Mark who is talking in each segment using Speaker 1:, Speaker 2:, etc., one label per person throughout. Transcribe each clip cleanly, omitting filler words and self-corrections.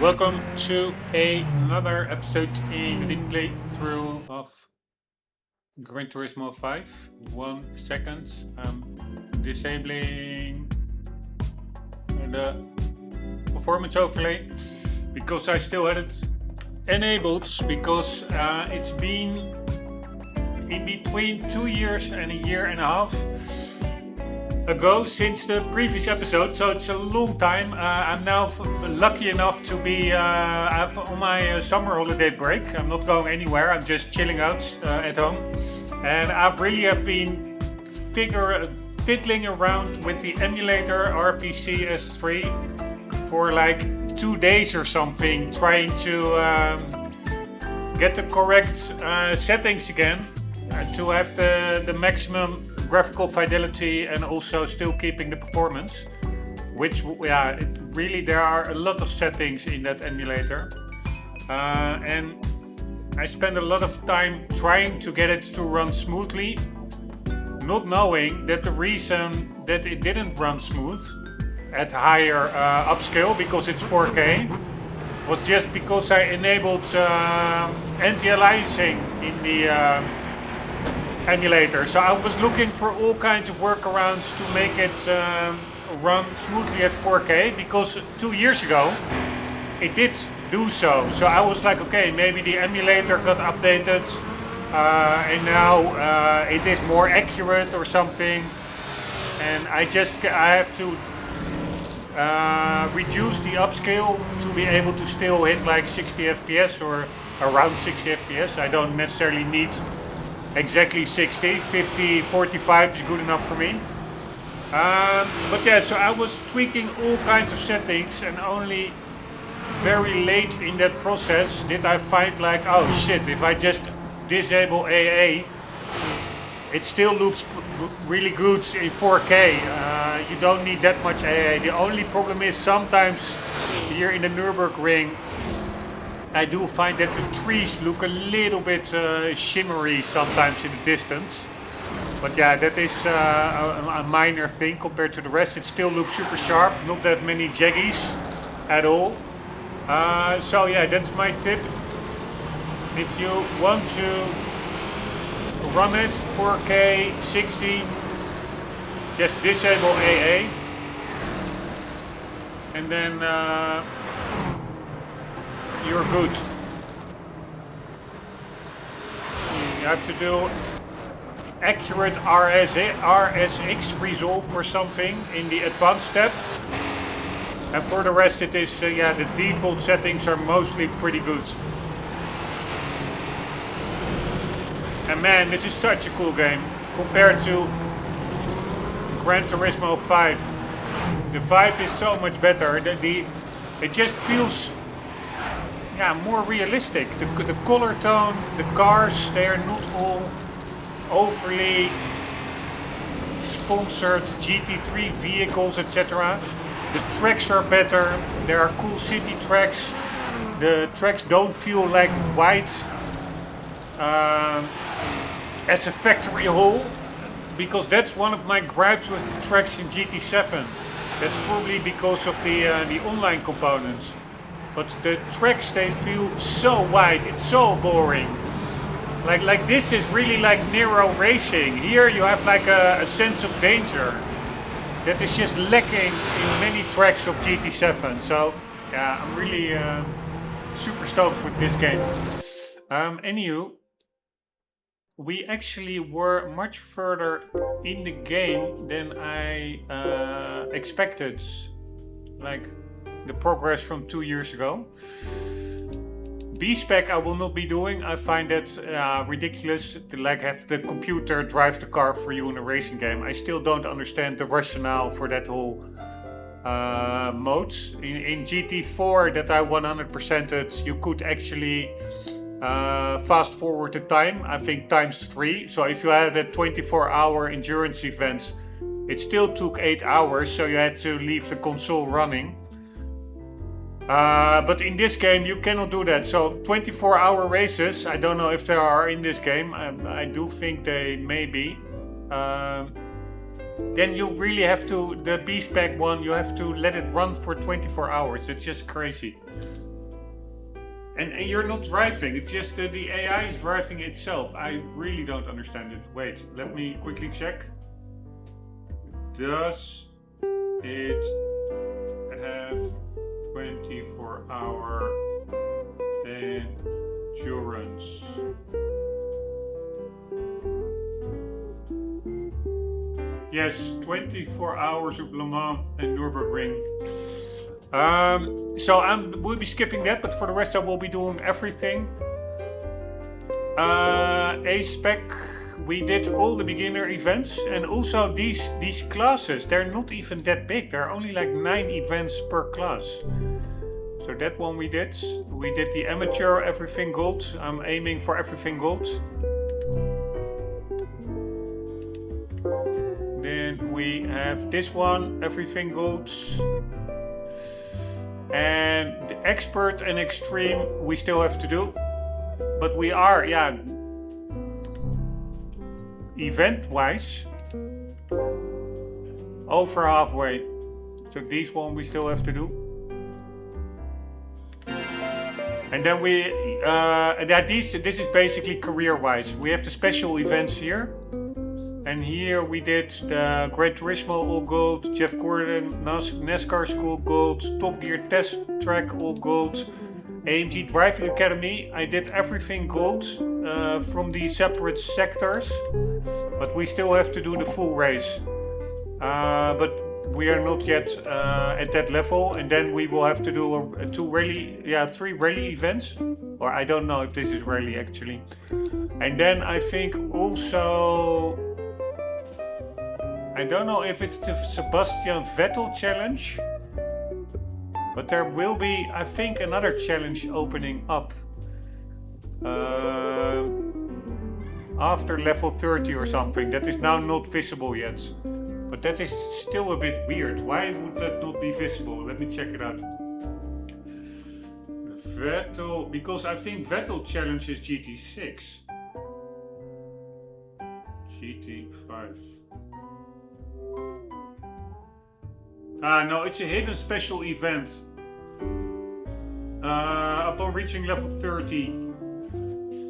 Speaker 1: welcome to another episode in the playthrough of Gran Turismo 5. 1 second, I'm disabling the performance overlay because I still had it enabled because it's been in between 2 years and a year and a half ago since the previous episode, so it's a long time. I'm now lucky enough to be on my summer holiday break. I'm not going anywhere, I'm just chilling out at home, and I really have been fiddling around with the emulator RPC S3 for like 2 days or something, trying to get the correct settings again to have the maximum graphical fidelity and also still keeping the performance, which there are a lot of settings in that emulator, and I spend a lot of time trying to get it to run smoothly, not knowing that the reason that it didn't run smooth at higher upscale, because it's 4K, was just because I enabled anti-aliasing in the emulator. So I was looking for all kinds of workarounds to make it run smoothly at 4K, because 2 years ago it did do so. So I was like, okay, maybe the emulator got updated and now it is more accurate or something, and I have to reduce the upscale to be able to still hit like 60 FPS or around 60 FPS. I don't necessarily need exactly 60, 50, 45 is good enough for me. But yeah, so I was tweaking all kinds of settings, and only very late in that process did I find like, oh shit, if I just disable AA, it still looks really good in 4K. You don't need that much AA. The only problem is sometimes here in the Nürburgring, I do find that the trees look a little bit shimmery sometimes in the distance. But yeah, that is a minor thing compared to the rest. It still looks super sharp, not that many jaggies at all. So yeah, that's my tip. If you want to run it 4K 60, just disable AA. And then you're good. You have to do accurate RSX resolve for something in the advanced step, and for the rest it is the default settings are mostly pretty good. And man, this is such a cool game compared to Gran Turismo 5. The vibe is so much better. It just feels more realistic. The color tone, the cars, they are not all overly sponsored GT3 vehicles, etc. The tracks are better. There are cool city tracks. The tracks don't feel like white as a factory hole, because that's one of my gripes with the tracks in GT7. That's probably because of the online components. But the tracks, they feel so wide, it's so boring. Like this is really like Nero racing. Here you have like a sense of danger that is just lacking in many tracks of GT7. So yeah, I'm really super stoked with this game. Anywho, we actually were much further in the game than I expected. Like the progress from 2 years ago. B-spec I will not be doing. I find that ridiculous to like have the computer drive the car for you in a racing game. I still don't understand the rationale for that whole modes. In GT4 that I 100%ed, you could actually fast forward the time, I think ×3. So if you had a 24-hour endurance event, it still took 8 hours, so you had to leave the console running. But in this game you cannot do that. So 24-hour races, I don't know if there are in this game. I do think they may be. Then you really have to, the B-spec one, you have to let it run for 24 hours. It's just crazy. And you're not driving, it's just the AI is driving itself. I really don't understand it. Wait, let me quickly check. Does it have 24-hour endurance? Yes, 24 hours of Le Mans and Nürburgring. So we'll be skipping that, but for the rest I will be doing everything. A-Spec, we did all the beginner events, and also these classes, they're not even that big. There are only like 9 events per class. So that one we did. We did the amateur everything gold. I'm aiming for everything gold. Then we have this one, everything gold. And the expert and extreme we still have to do. But we are, yeah, event-wise, over halfway. So these one we still have to do. And then this is basically career-wise. We have the special events here. And here we did the Gran Turismo all gold, Jeff Gordon, NASCAR school gold, Top Gear test track all gold, AMG Driving Academy. I did everything gold from the separate sectors, but we still have to do the full race. But we are not yet at that level, and then we will have to do 3 rally events, or I don't know if this is rally actually. And then I think also, I don't know if it's the Sebastian Vettel challenge, but there will be, I think, another challenge opening up after level 30 or something that is now not visible yet. But that is still a bit weird. Why would that not be visible? Let me check it out. Vettel, because I think Vettel challenge is GT6. GT5. No, it's a hidden special event. Upon reaching level 30.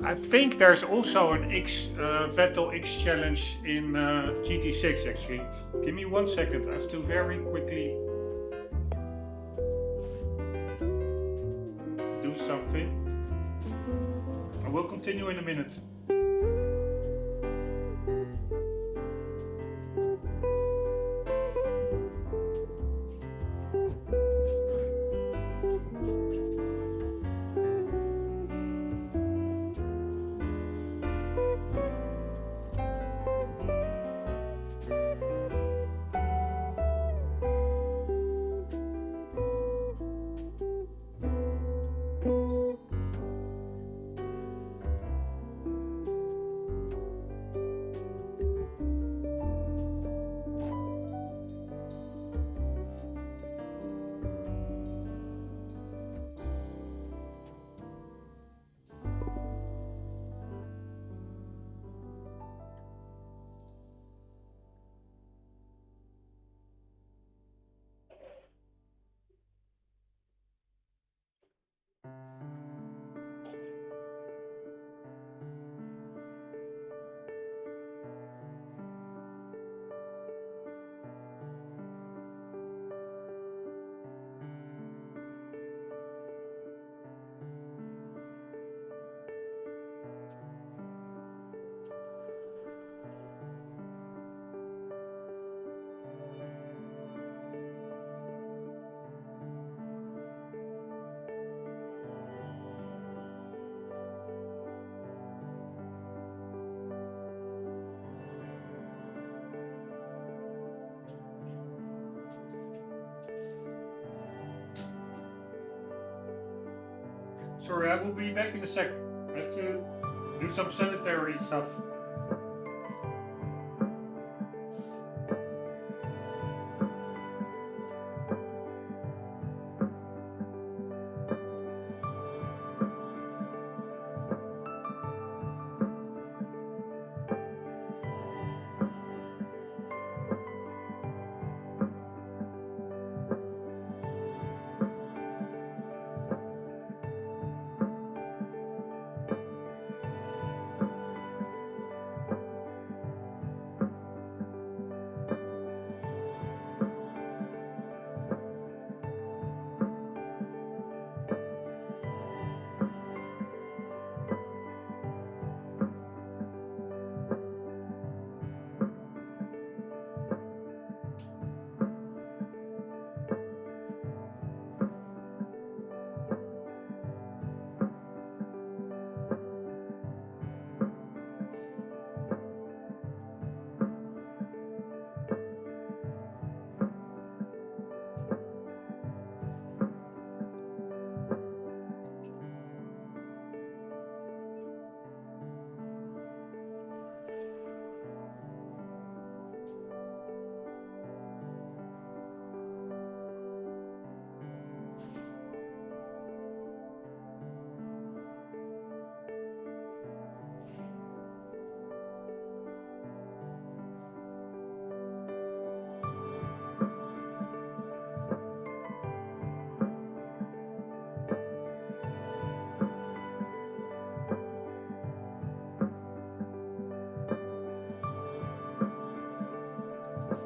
Speaker 1: I think there's also an Vettel X challenge in GT6 actually. Give me 1 second, I have to very quickly do something. I will continue in a minute. Sorry, I will be back in a sec. I have to do some sanitary stuff.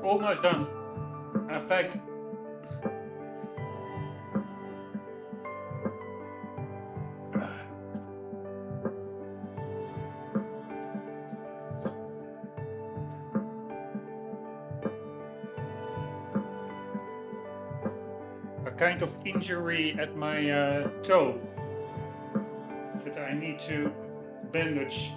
Speaker 1: almost done. I think a kind of injury at my toe that I need to bandage.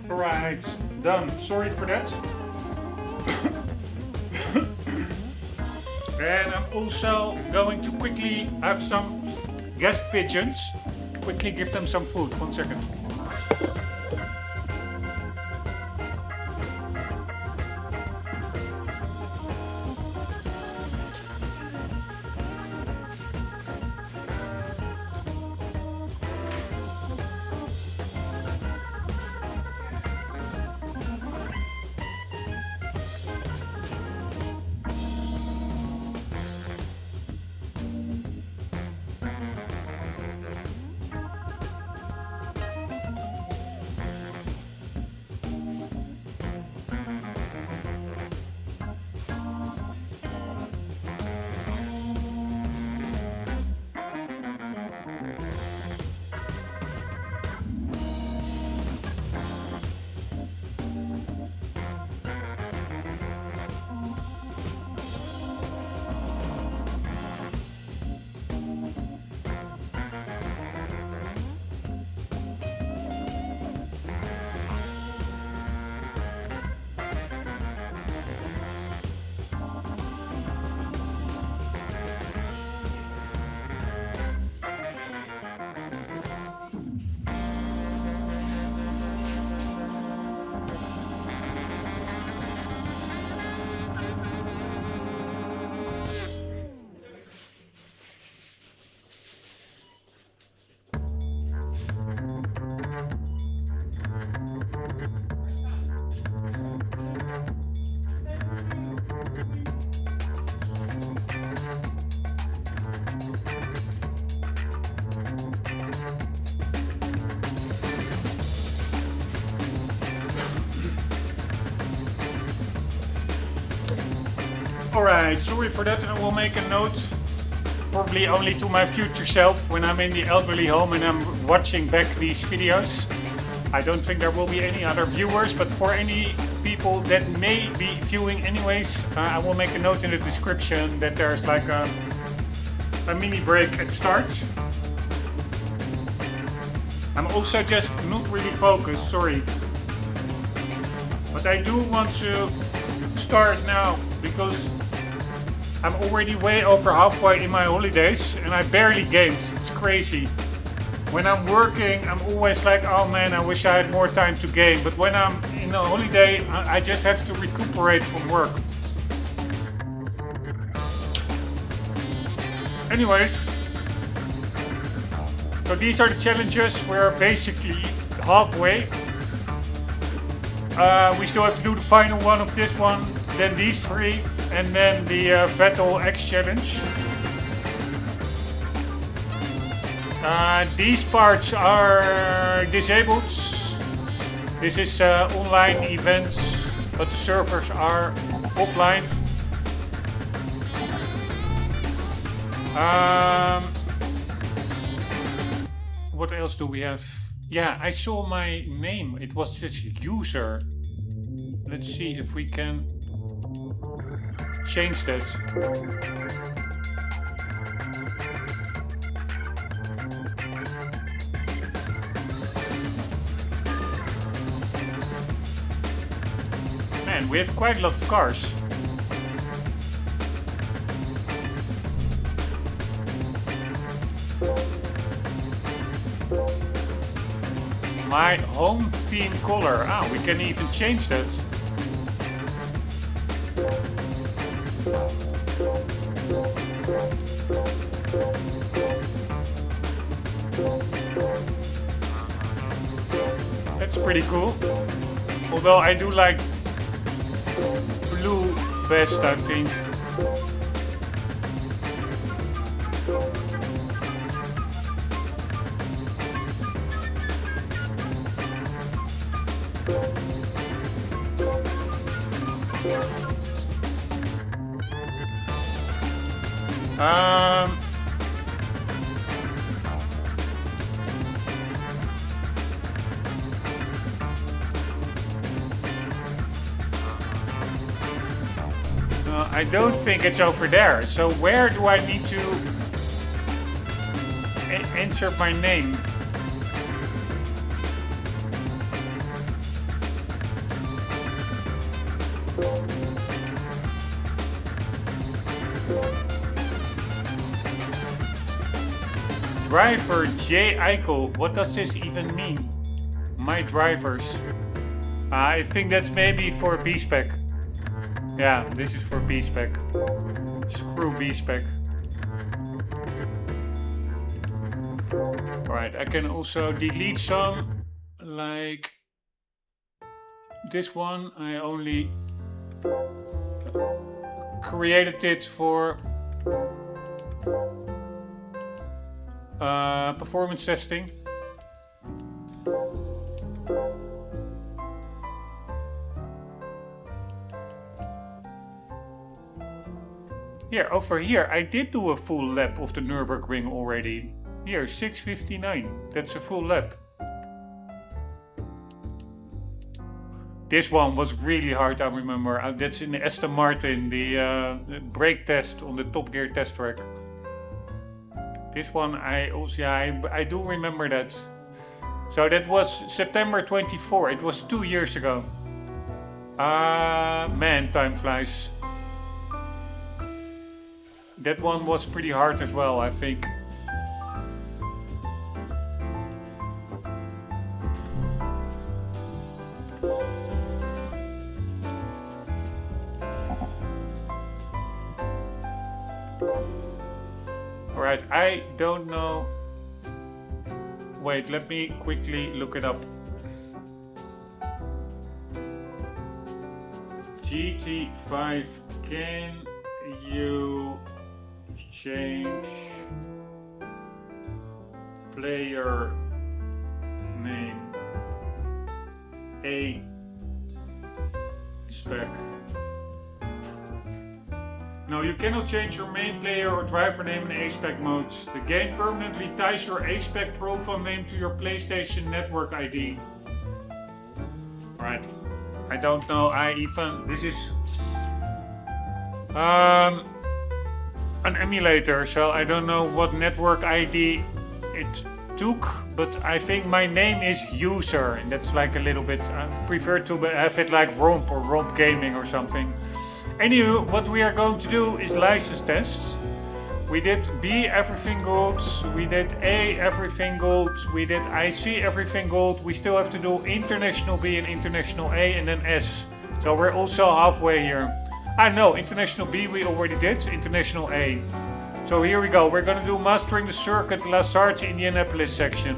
Speaker 1: Alright, done. Sorry for that. And I'm also going to quickly have some guest pigeons. Quickly give them some food. 1 second. Alright, sorry for that. I will make a note, probably only to my future self when I'm in the elderly home and I'm watching back these videos. I don't think there will be any other viewers, but for any people that may be viewing anyways, I will make a note in the description that there's like a mini break at the start. I'm also just not really focused, sorry. But I do want to start now because I'm already way over halfway in my holidays and I barely gamed. It's crazy. When I'm working, I'm always like, oh man, I wish I had more time to game. But when I'm in a holiday, I just have to recuperate from work. Anyways, so these are the challenges. We're basically halfway. We still have to do the final one of this one, then these three, and then the Vettel X challenge. These parts are disabled. This is online events, but the servers are offline. What else do we have? Yeah, I saw my name. It was just user. Let's see if we can change that. Man, we have quite a lot of cars. My home theme color. Ah, we can even change that. That's pretty cool. Although I do like blue best, I think. I don't think it's over there. So where do I need to enter my name? Driver J. Eichel. What does this even mean? My drivers. I think that's maybe for B-Spec. Yeah, this is for B-Spec. Screw B-Spec. Alright, I can also delete some. Like this one. I only created it for performance testing. Here, over here, I did do a full lap of the Nürburgring already. Here, 6:59. That's a full lap. This one was really hard, I remember. That's in the Aston Martin, the brake test on the Top Gear test track. This one, I do remember that. So that was September 24. It was 2 years ago. Man, time flies. That one was pretty hard as well, I think. Alright, I don't know. Wait, let me quickly look it up. GT5, can you change player name A spec No, you cannot change your main player or driver name in A-Spec modes. The game permanently ties your A-Spec profile name to your PlayStation Network ID. Alright. I don't know, this is an emulator, so I don't know what network ID it took, but I think my name is user, and that's like a little bit, I prefer to have it like Romp or Romp Gaming or something. Anywho, what we are going to do is license tests. We did B, everything gold. We did A, everything gold. We did IC, everything gold. We still have to do International B and International A and then S. So we're also halfway here. No, International B we already did, International A. So here we go. We're gonna do Mastering the Circuit La Sarthe Indianapolis section.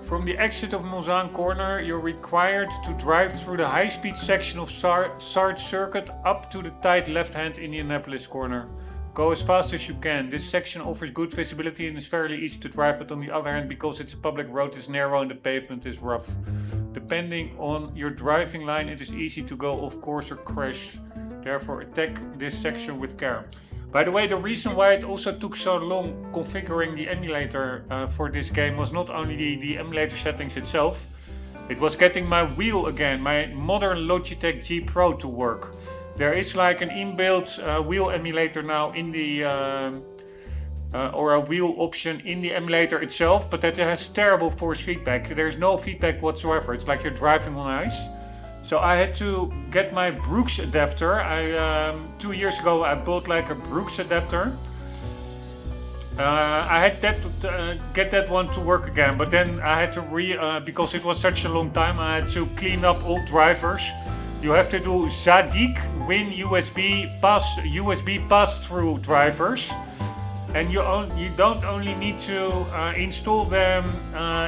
Speaker 1: From the exit of Mulsanne Corner, you're required to drive through the high-speed section of Sarthe Circuit up to the tight left-hand Indianapolis corner. Go as fast as you can. This section offers good visibility and is fairly easy to drive, but on the other hand, because it's a public road, it's narrow and the pavement is rough. Depending on your driving line, it is easy to go off course or crash. Therefore, attack this section with care. By the way, the reason why it also took so long configuring the emulator for this game was not only the emulator settings itself, it was getting my wheel again, my modern Logitech G Pro to work. There is like an inbuilt wheel emulator now in the, or a wheel option in the emulator itself, but that has terrible force feedback. There's no feedback whatsoever, it's like you're driving on ice. So I had to get my Brooks adapter. 2 years ago I bought like a Brooks adapter. I had that get that one to work again, but then I had to because it was such a long time, I had to clean up old drivers. You have to do Zadig Win USB pass-through drivers. And you don't only need to install them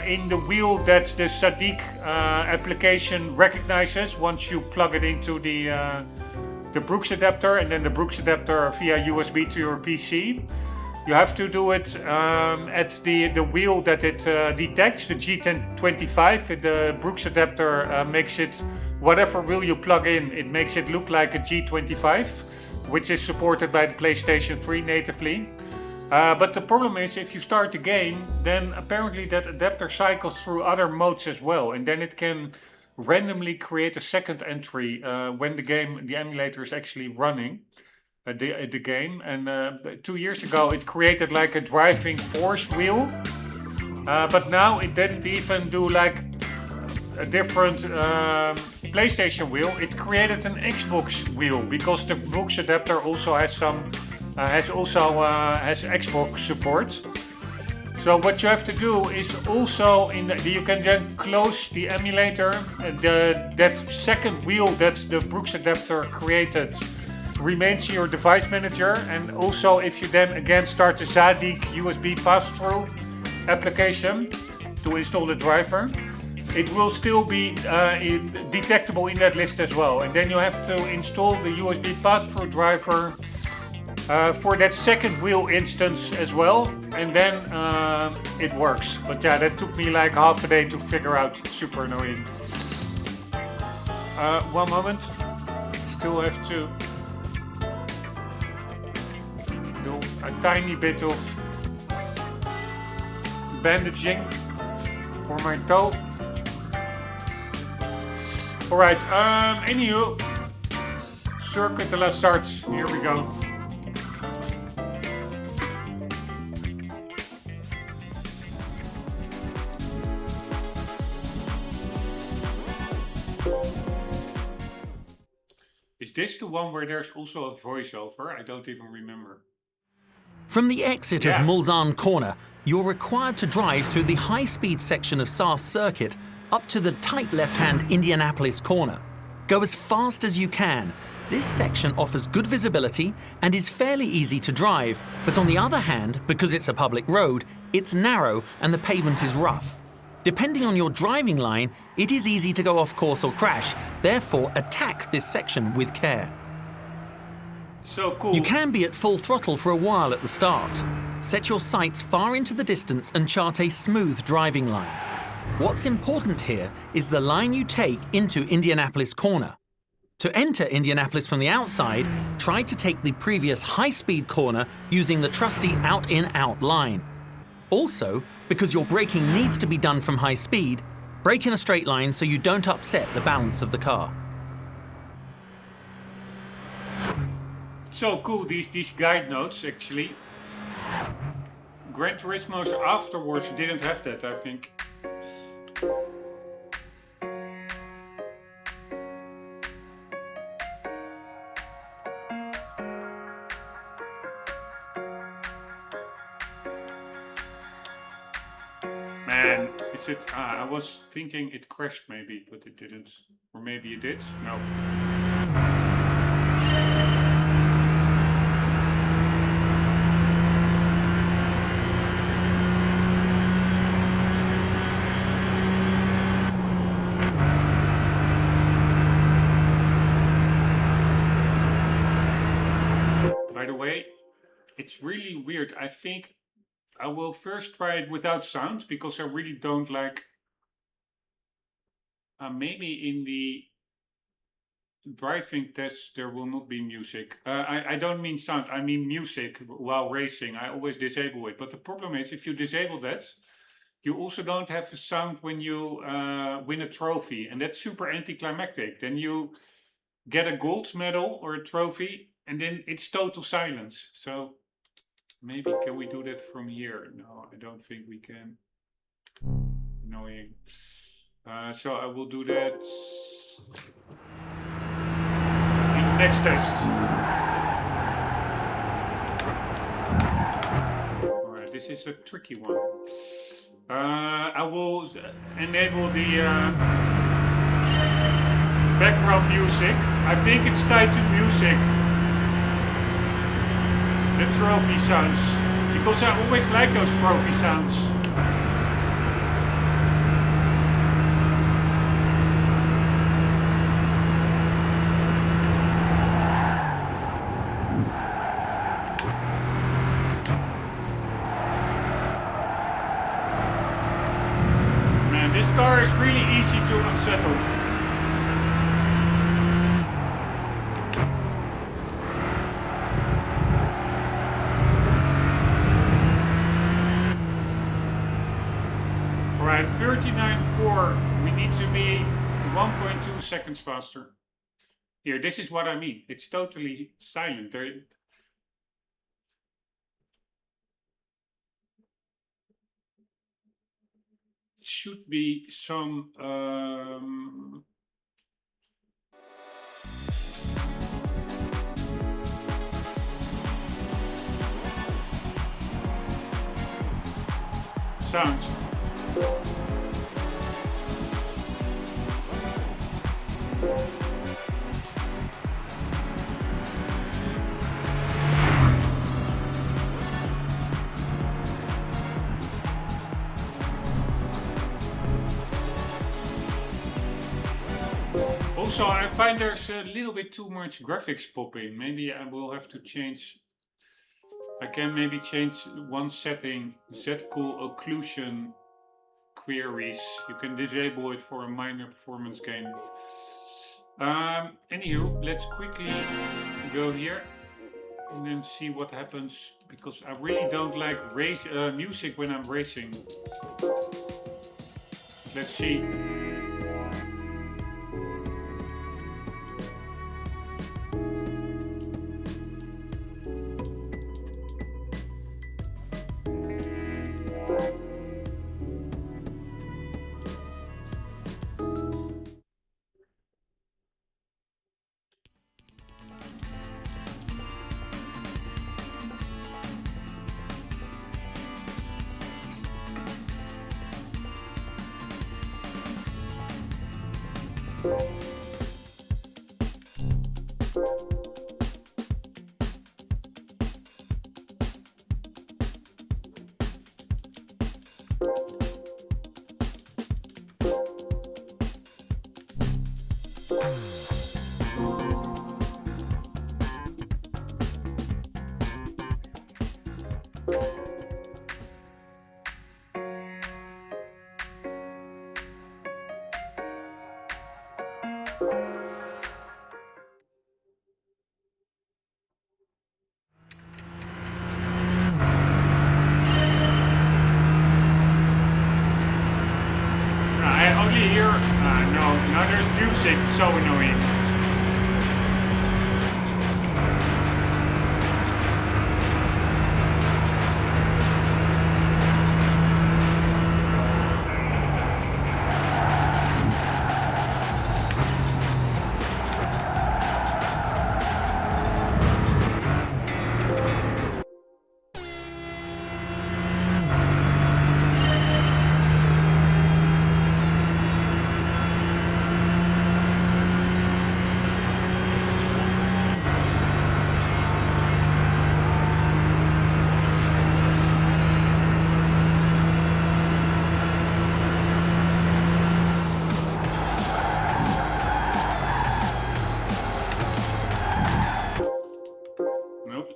Speaker 1: in the wheel that the Zadig application recognizes once you plug it into the Brooks adapter and then the Brooks adapter via USB to your PC. You have to do it at the wheel that it detects, the G1025. The Brooks adapter makes it, whatever wheel you plug in, it makes it look like a G25, which is supported by the PlayStation 3 natively. But the problem is, if you start the game, then apparently that adapter cycles through other modes as well, and then it can randomly create a second entry when the emulator is actually running the game. And 2 years ago, it created like a driving force wheel, but now it didn't even do like a different PlayStation wheel. It created an Xbox wheel because the Brooks adapter also has some. Has Xbox support. So what you have to do is also you can then close the emulator. That second wheel that the Brooks adapter created remains in your device manager, and also if you then again start the Zadig USB pass-through application to install the driver, it will still be detectable in that list as well. And then you have to install the USB pass-through driver for that second wheel instance as well, and then it works. But yeah, that took me like half a day to figure out. It's super annoying. One moment. Still have to do a tiny bit of bandaging for my toe. Alright, anywho, Circuit de la Sarthe, here we go. Is this the one where there's also a voiceover? I don't even remember.
Speaker 2: From the exit of Mulsanne Corner, you're required to drive through the high-speed section of Sarthe Circuit up to the tight left-hand Indianapolis corner. Go as fast as you can. This section offers good visibility and is fairly easy to drive, but on the other hand, because it's a public road, it's narrow and the pavement is rough. Depending on your driving line, it is easy to go off course or crash, therefore attack this section with care.
Speaker 1: So cool.
Speaker 2: You can be at full throttle for a while at the start. Set your sights far into the distance and chart a smooth driving line. What's important here is the line you take into Indianapolis Corner. To enter Indianapolis from the outside, try to take the previous high-speed corner using the trusty out-in-out line. Also, because your braking needs to be done from high speed, brake in a straight line so you don't upset the balance of the car.
Speaker 1: So cool, these guide notes, actually. Gran Turismo's afterwards didn't have that, I think. Man, is it... I was thinking it crashed maybe, but it didn't. Or maybe it did? No. By the way, it's really weird. I think I will first try it without sound because I really don't like... maybe in the driving tests there will not be music. I don't mean sound, I mean music while racing. I always disable it. But the problem is, if you disable that, you also don't have a sound when you win a trophy. And that's super anticlimactic. Then you get a gold medal or a trophy and then it's total silence. So maybe can we do that from here? No, I don't think we can. Annoying. So I will do that in the next test. Alright, this is a tricky one. I will enable the background music. I think it's tied to music. The trophy sounds. Because I always like those trophy sounds. Man, this car is really easy to unsettle. Alright, 39.4. We need to be 1.2 seconds faster. Here, this is what I mean. It's totally silent. There should be some sounds. Also, I find there's a little bit too much graphics popping. Maybe I will have to change. I can maybe change one setting, Z-Cool occlusion queries. You can disable it for a minor performance gain. Anywho, let's quickly go here and then see what happens, because I really don't like music when I'm racing. Let's see. sick, so annoying.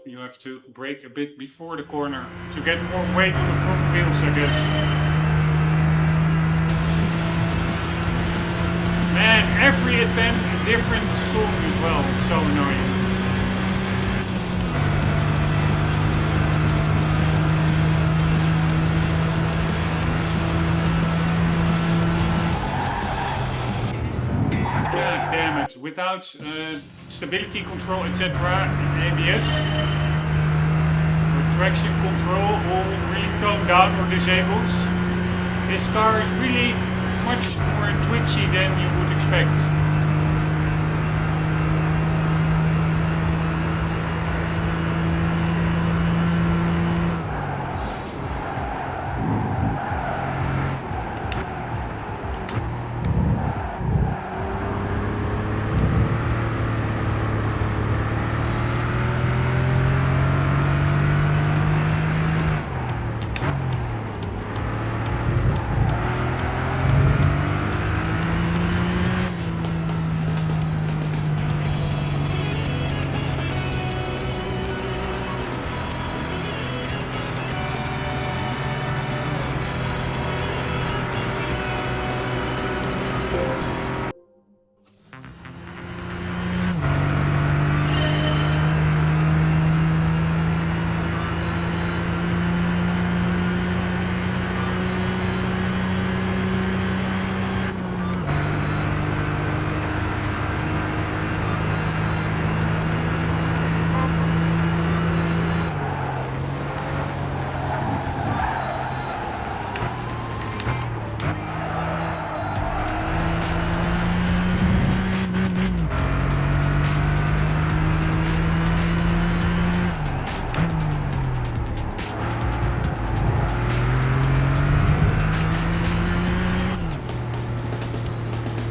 Speaker 1: You have to brake a bit before the corner to get more weight on the front wheels, I guess. Man, every attempt a different song as well. It's so annoying. God damn it. Without stability control, etc., ABS, traction control all really toned down or disabled, this car is really much more twitchy than you would expect.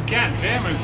Speaker 1: God damn it.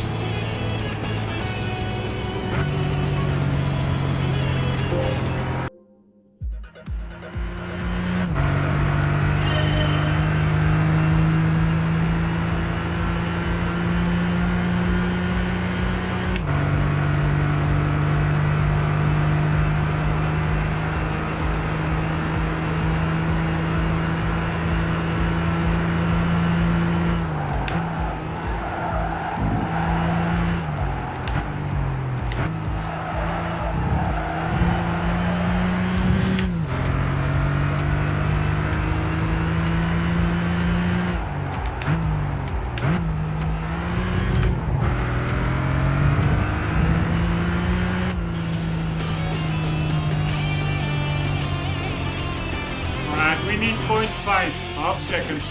Speaker 1: We need 0.5, half seconds.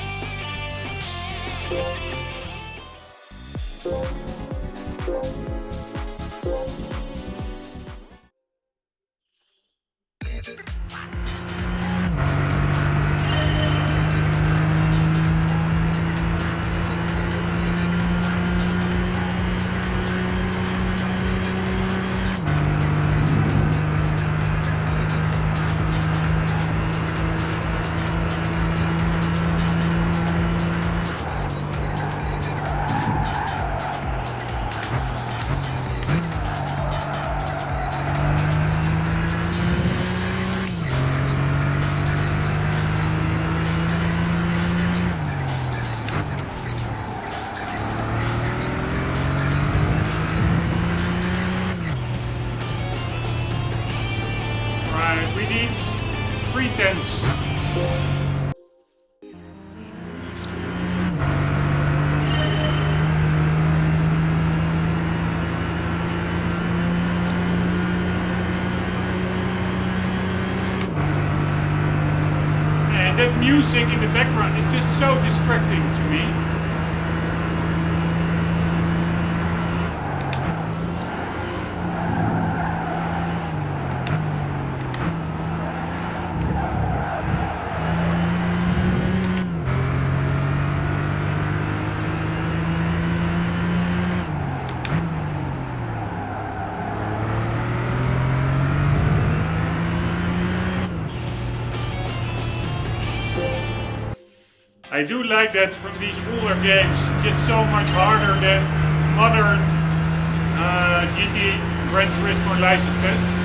Speaker 1: We need 3/10. that music in the background is just so distracting to me. I do like that from these older games. It's just so much harder than modern GT Gran Turismo license tests.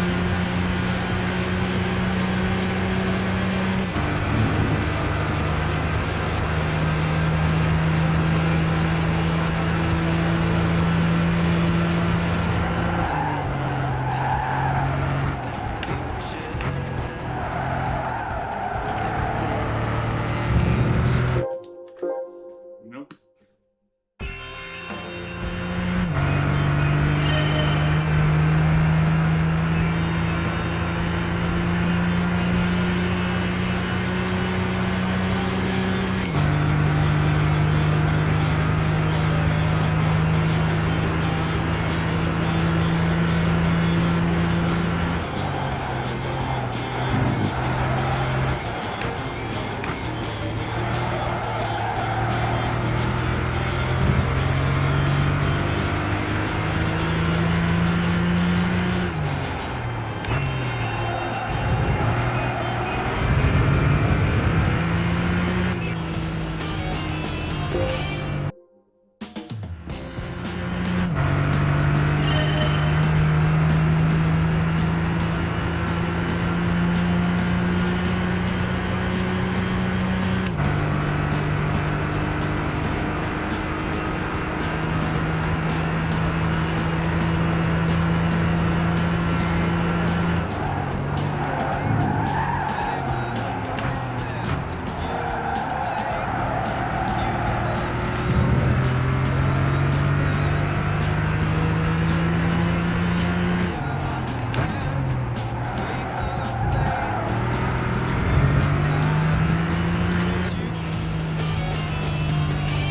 Speaker 1: Nope.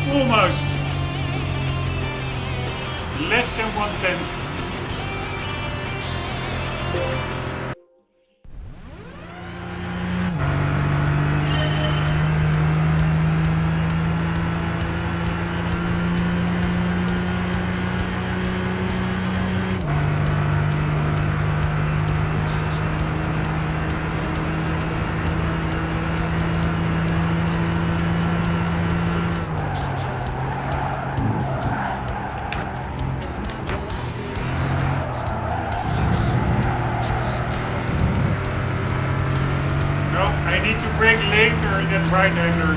Speaker 1: Almost. Less than 1/10. I need to brake later in that right-hander.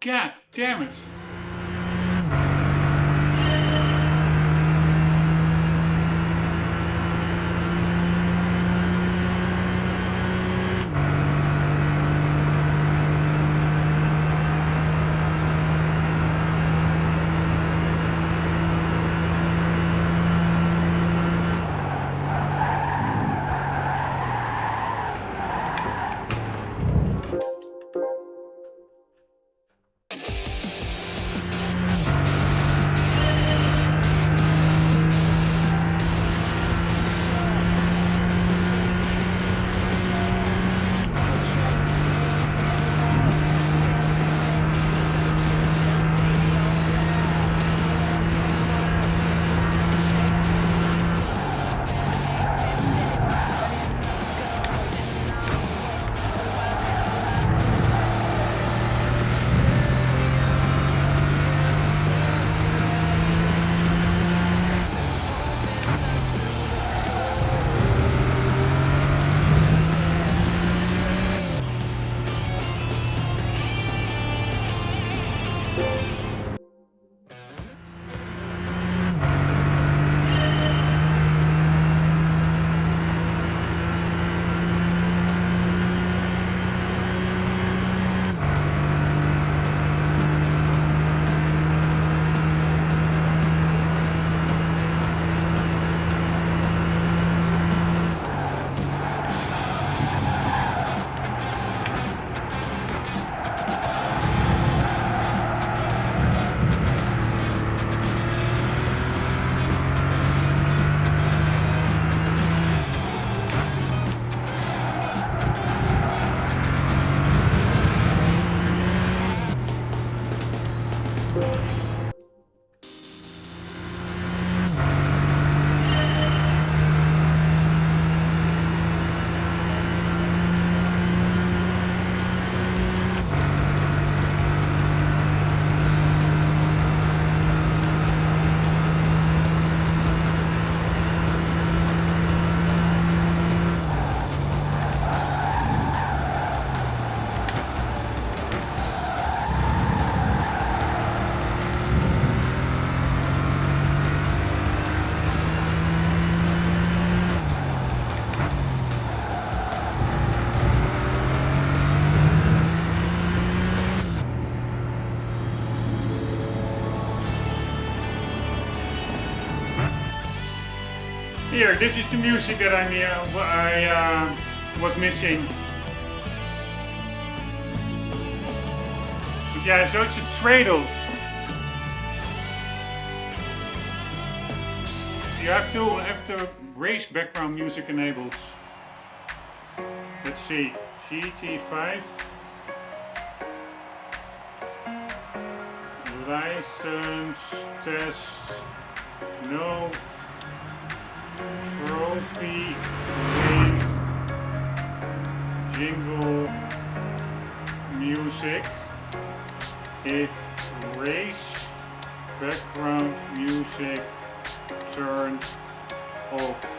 Speaker 1: God damn it. Here, this is the music that I was missing. But yeah, so it's a trade-off. You have to race background music enabled. Let's see, GT5. License test. No. Trophy game jingle music if race background music turned off.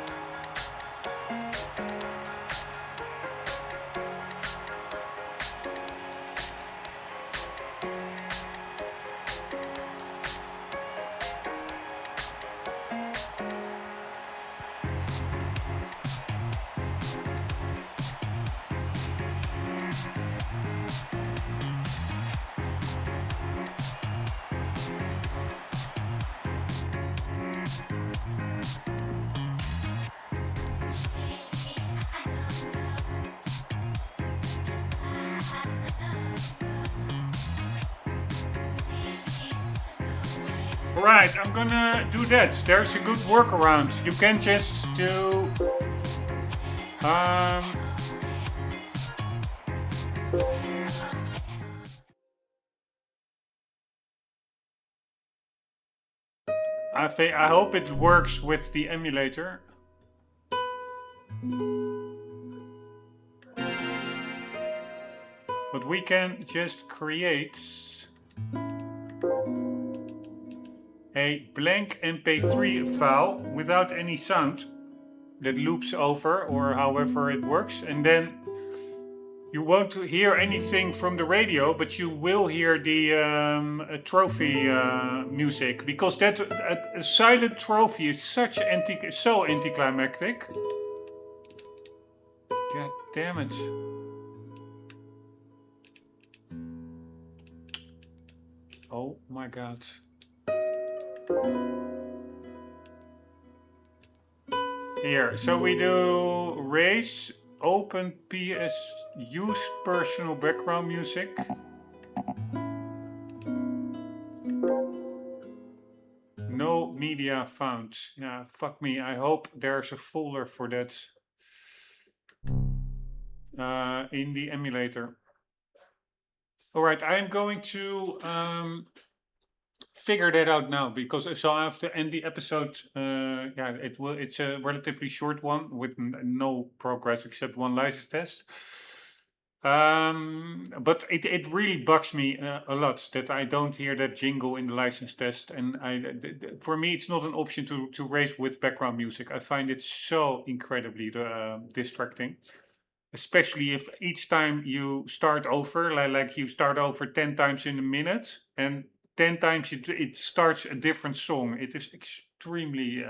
Speaker 1: Right, I'm gonna do that. There's a good workaround. You can just do I hope it works with the emulator. But we can just create a blank MP3 file without any sound that loops over or however it works, and then You won't hear anything from the radio, but you will hear the trophy music, because that a silent trophy is so anticlimactic. God damn it. Oh my god. Here, so we do race, open PS, use personal background music. No media found. Yeah, fuck me. I hope there's a folder for that in the emulator. All right, I'm going to figure that out now, because so I have to end the episode. Yeah, it's a relatively short one with no progress except one license test. But it really bugs me a lot that I don't hear that jingle in the license test, and for me it's not an option to race with background music. I find it so incredibly distracting, especially if each time you start over, like you start over 10 times in a minute, and 10 times it starts a different song. It is extremely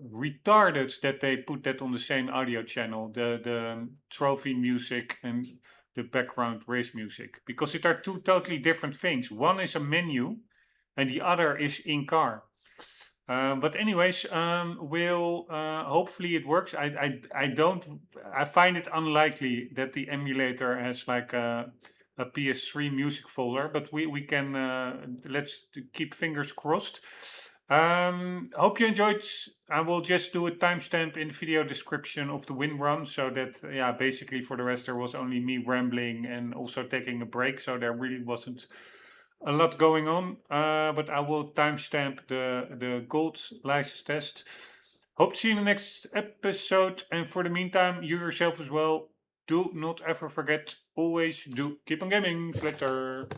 Speaker 1: retarded that they put that on the same audio channel, the trophy music and the background race music, because it are two totally different things. One is a menu and the other is in car. But anyways, will hopefully it works. I find it unlikely that the emulator has like a PS3 music folder, but we can let's keep fingers crossed. Hope you enjoyed. I will just do a timestamp in the video description of the win run, so that yeah, basically for the rest there was only me rambling and also taking a break, so there really wasn't a lot going on. But I will timestamp the gold license test. Hope to see you in the next episode, and for the meantime, you yourself as well. Do not ever forget, always do keep on gaming. Later.